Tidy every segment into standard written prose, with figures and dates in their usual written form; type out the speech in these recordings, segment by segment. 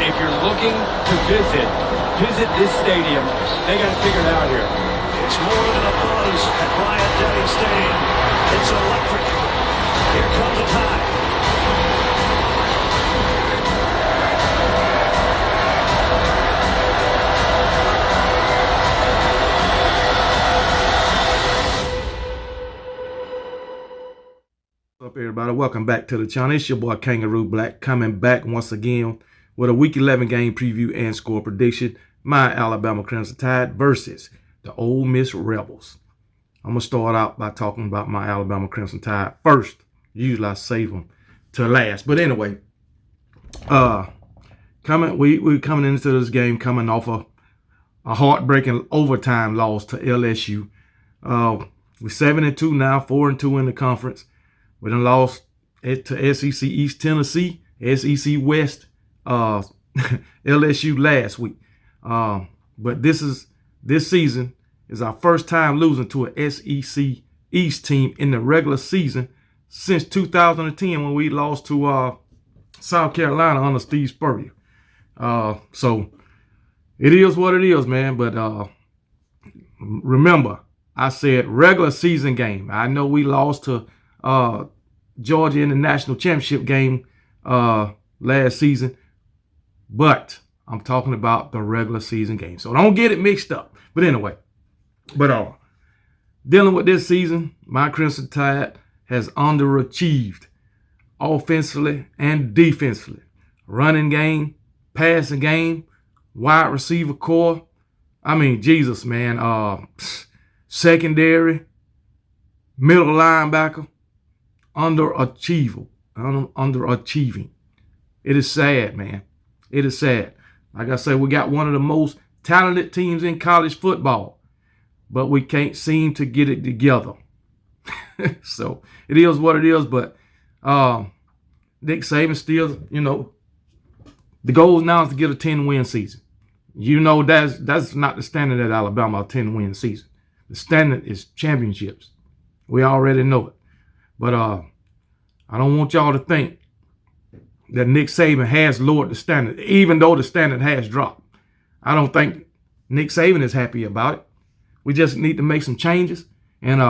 If you're looking to visit this stadium. They got to figure it out here. It's more than a buzz at Bryant-Denny Stadium. It's electric. Here comes the time. What's up, everybody? Welcome back to the channel. It's your boy Kangaroo Black coming back once again with a Week 11 game preview and score prediction. My Alabama Crimson Tide versus the Ole Miss Rebels. I'm going to start out by talking about my Alabama Crimson Tide first. Usually I save them to last. But anyway, we're coming into this game coming off a heartbreaking overtime loss to LSU. We're 7-2 now, 4-2 in the conference. We done lost it to SEC East Tennessee, SEC West, LSU last week. But this season is our first time losing to a SEC East team in the regular season since 2010 when we lost to South Carolina under Steve Spurrier. So it is what it is, man. But remember, I said regular season game. I know we lost to Georgia in the national championship game last season, but I'm talking about the regular season game. So don't get it mixed up. But anyway, dealing with this season, my Crimson Tide has underachieved offensively and defensively. Running game, passing game, wide receiver core. I mean, Jesus, man. Secondary, middle linebacker, underachieving. It is sad, man. It is sad. Like I said, we got one of the most talented teams in college football, but we can't seem to get it together. So it is what it is. But Nick Saban still, the goal now is to get a 10-win season. That's not the standard at Alabama, a 10-win season. The standard is championships. We already know it. But I don't want y'all to think that Nick Saban has lowered the standard, even though the standard has dropped. I don't think Nick Saban is happy about it. We just need to make some changes, and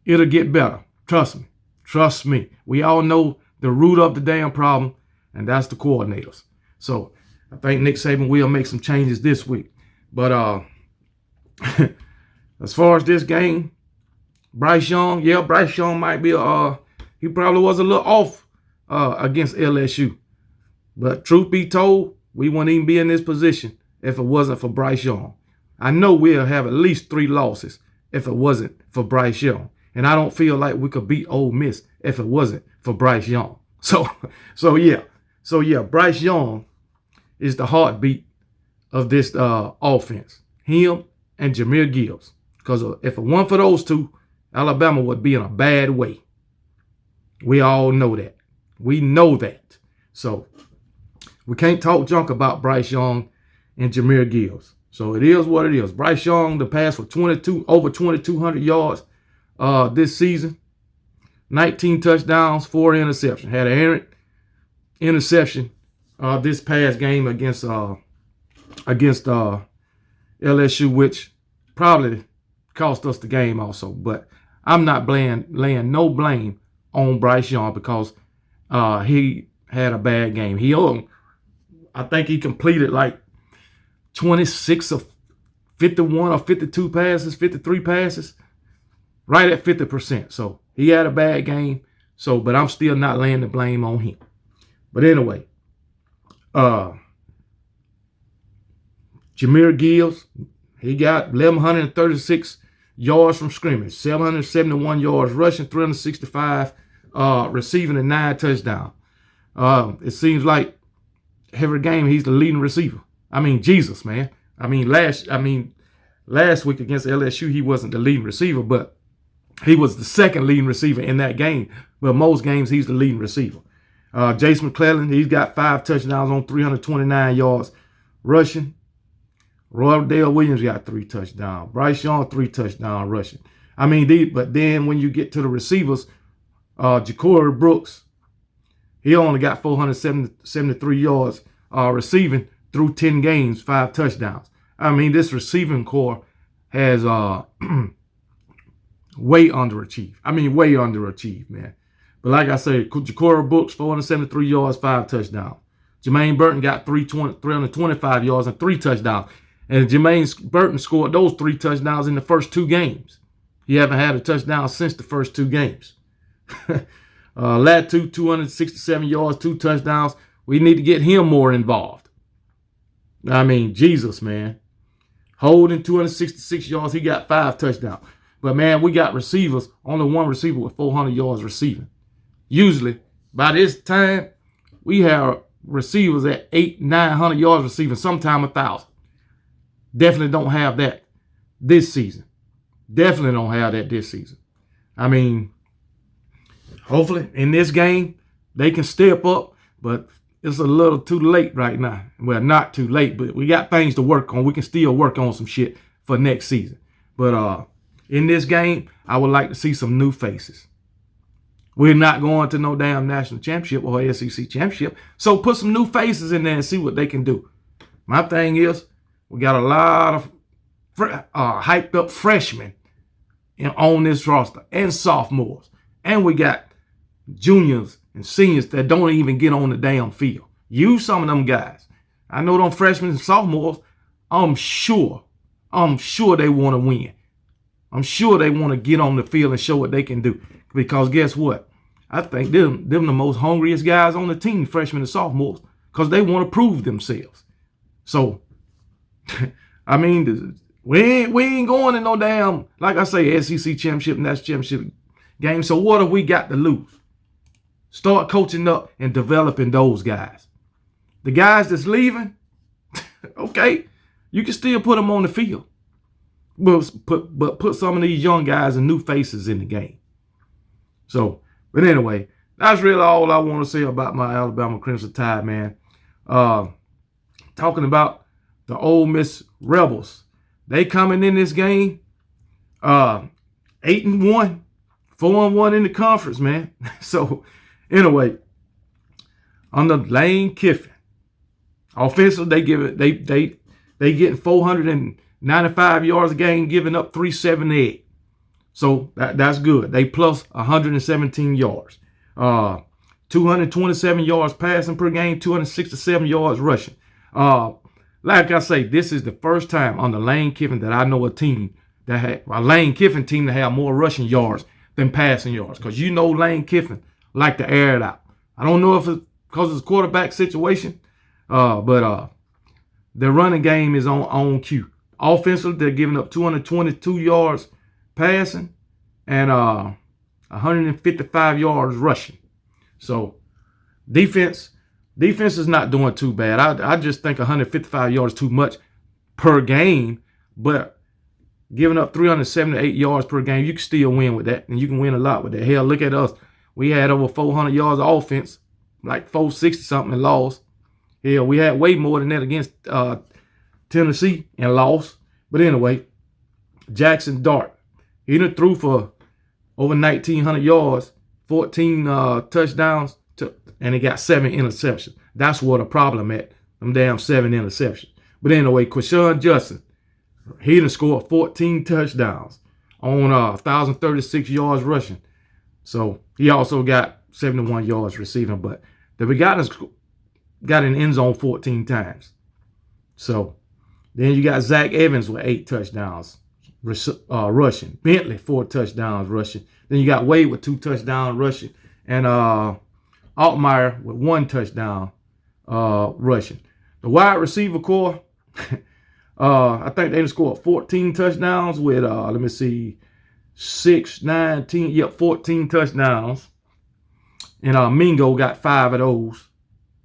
it'll get better. Trust me. Trust me. We all know the root of the damn problem, and that's the coordinators. So I think Nick Saban will make some changes this week. But as far as this game, Bryce Young might be he probably was a little off against LSU. But truth be told, we wouldn't even be in this position if it wasn't for Bryce Young. I know we'll have at least 3 losses if it wasn't for Bryce Young. And I don't feel like we could beat Ole Miss if it wasn't for Bryce Young. So yeah, Bryce Young is the heartbeat of this offense. Him and Jahmyr Gibbs. Because if it weren't for those two, Alabama would be in a bad way. We all know that. We know that. So we can't talk junk about Bryce Young and Jahmyr Gibbs. So it is what it is. Bryce Young, the pass for over 2,200 yards this season. 19 touchdowns, 4 interceptions. Had an errant interception this past game against LSU, which probably cost us the game also. But I'm not laying no blame on Bryce Young because he had a bad game. I think he completed like 26 of 51 or 52 passes, 53 passes, right at 50%. So he had a bad game. But I'm still not laying the blame on him. But anyway, Jahmyr Gibbs, he got 1,136 yards from scrimmage, 771 yards rushing, 365 receiving, and 9 touchdowns. It seems like every game he's the leading receiver. I mean, Jesus, man. Last week against LSU, he wasn't the leading receiver, but he was the second leading receiver in that game. But most games, he's the leading receiver. Jace McClellan, he's got 5 touchdowns on 329 yards rushing. Roydell Williams got 3 touchdowns. Bryce Young, 3 touchdowns rushing. But then when you get to the receivers, Ja'Cory Brooks, he only got 473 yards receiving through 10 games, 5 touchdowns. I mean, this receiving core has way underachieved. I mean, way underachieved, man. But like I said, Ja'Cory Brooks, 473 yards, 5 touchdowns. Jermaine Burton got 325 yards and 3 touchdowns. And Jermaine Burton scored those 3 touchdowns in the first 2 games. He haven't had a touchdown since the first 2 games. Latu, 267 yards, 2 touchdowns. We need to get him more involved. I mean, Jesus, man. Holding 266 yards. He got 5 touchdowns. But, man, we got receivers. Only one receiver with 400 yards receiving. Usually, by this time, we have receivers at 800-900 yards receiving, sometime 1,000. Definitely don't have that this season. Definitely don't have that this season. I mean, hopefully in this game, they can step up, but it's a little too late right now. Well, not too late, but we got things to work on. We can still work on some shit for next season. But in this game, I would like to see some new faces. We're not going to no damn national championship or SEC championship. So put some new faces in there and see what they can do. My thing is, we got a lot of hyped up freshmen on this roster and sophomores. And we got juniors and seniors that don't even get on the damn field. Use some of them guys. I know them freshmen and sophomores, I'm sure they want to win. I'm sure they want to get on the field and show what they can do. Because guess what? I think them the most hungriest guys on the team, freshmen and sophomores, because they want to prove themselves. So, I mean, we ain't going to no damn, like I say, SEC championship, national championship game. So what have we got to lose? Start coaching up and developing those guys. The guys that's leaving, okay, you can still put them on the field. But put some of these young guys and new faces in the game. So, but anyway, that's really all I want to say about my Alabama Crimson Tide, man. Talking about the Ole Miss Rebels. They coming in this game 8-1, 4-1 in the conference, man. So, anyway, under Lane Kiffin, offensive, they getting 495 yards a game, giving up 378. So that's good. They plus 117 yards. 227 yards passing per game, 267 yards rushing. Like I say, this is the first time under Lane Kiffin that I know a team that had a Lane Kiffin team that have more rushing yards than passing yards. Because you know Lane Kiffin like to air it out. I don't know if it's because it's a quarterback situation, but their running game is on cue. Offensively, they're giving up 222 yards passing and 155 yards rushing. So defense is not doing too bad. I just think 155 yards is too much per game, but giving up 378 yards per game, you can still win with that, and you can win a lot with that. Hell, look at us. We had over 400 yards of offense, like 460 something, and lost. Hell, we had way more than that against Tennessee and lost. But anyway, Jackson Dart, he done threw for over 1,900 yards, 14 touchdowns, and he got 7 interceptions. That's what a problem at, them damn 7 interceptions. But anyway, Quashawn Judson, he done scored 14 touchdowns on 1,036 yards rushing. So he also got 71 yards receiving, but the got in the end zone 14 times. So then you got Zach Evans with 8 touchdowns rushing. Bentley, 4 touchdowns rushing. Then you got Wade with 2 touchdowns rushing. And Altmaier with 1 touchdown rushing. The wide receiver core, I think they scored 14 touchdowns with, 6, 9, 10, 14 touchdowns. And Mingo got 5 of those.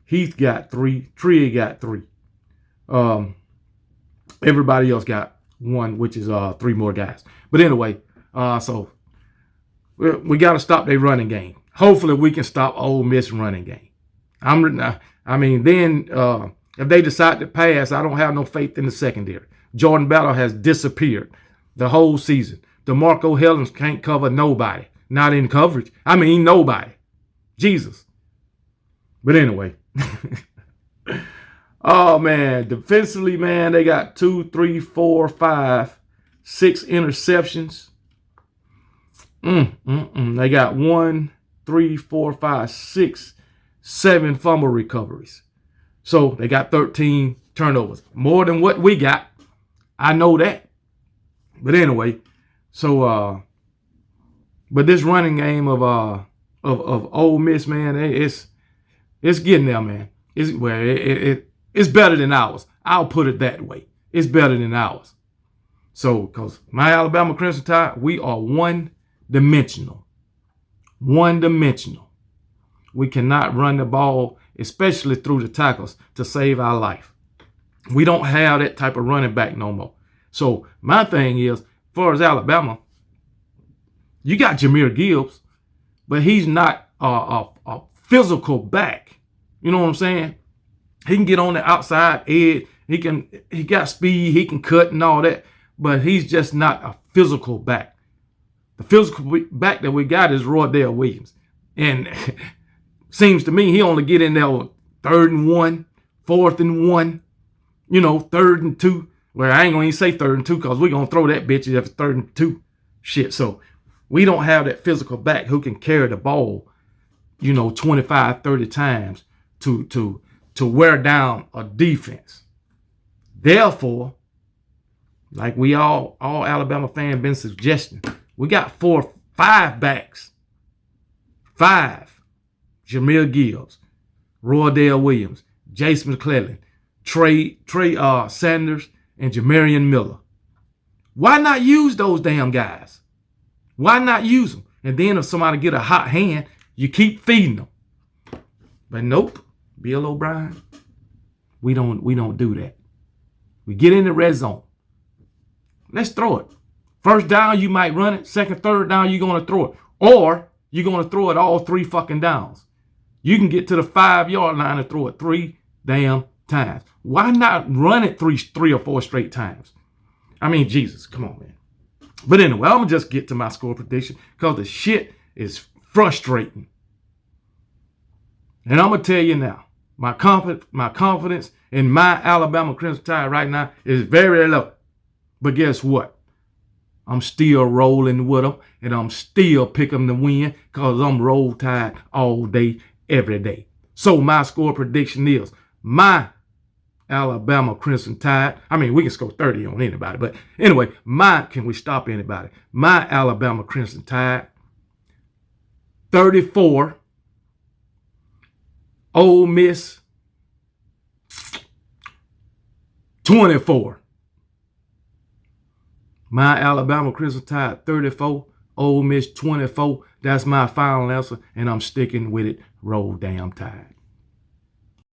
Heath got 3. Tria got 3. Everybody else got 1, which is 3 more guys. But anyway, so we got to stop their running game. Hopefully we can stop Ole Miss running game. Then if they decide to pass, I don't have no faith in the secondary. Jordan Battle has disappeared the whole season. DeMarco Hellens can't cover nobody. Not in coverage. Nobody. Jesus. But anyway. Oh, man. Defensively, man, they got 2, 3, 4, 5, 6 interceptions. They got 1, 3, 4, 5, 6, 7 fumble recoveries. So they got 13 turnovers. More than what we got. I know that. But anyway, so but this running game of Ole Miss, man, it's getting there, man. It's better than ours. I'll put it that way. It's better than ours. So, because my Alabama Crimson Tide, we are one-dimensional. One-dimensional. We cannot run the ball, especially through the tackles, to save our life. We don't have that type of running back no more. So, my thing is, as far as Alabama, you got Jahmyr Gibbs, but he's not a physical back. You know what I'm saying? He can get on the outside edge. He got speed. He can cut and all that, but he's just not a physical back. The physical back that we got is Roydell Williams, and seems to me he only get in there with 3rd and 1, 4th and 1, 3rd and 2. Well, I ain't gonna even say 3rd and 2 because we're gonna throw that bitch after 3rd and 2. Shit. So we don't have that physical back who can carry the ball, 25, 30 times to wear down a defense. Therefore, like we all Alabama fans been suggesting, we got 4, 5 backs. 5. Jahmyr Gibbs, Roydell Williams, Jace McClellan, Trey Sanders, and Jamarian Miller. Why not use those damn guys? Why not use them? And then if somebody get a hot hand, you keep feeding them. But nope, Bill O'Brien, we don't do that. We get in the red zone. Let's throw it. First down, you might run it. Second, third down, you're going to throw it. Or you're going to throw it all 3 fucking downs. You can get to the 5-yard line and throw it 3 damn times. Why not run it 3 or 4 straight times? I mean, Jesus, come on, man. But anyway, I'm going to just get to my score prediction because the shit is frustrating. And I'm going to tell you now, my confidence in my Alabama Crimson Tide right now is very low. But guess what? I'm still rolling with them, and I'm still picking them to win because I'm roll tide all day, every day. So my score prediction is my Alabama Crimson Tide. I mean, we can score 30 on anybody, but anyway, can we stop anybody? My Alabama Crimson Tide, 34. Ole Miss, 24. My Alabama Crimson Tide, 34. Ole Miss, 24. That's my final answer, and I'm sticking with it. Roll damn Tide.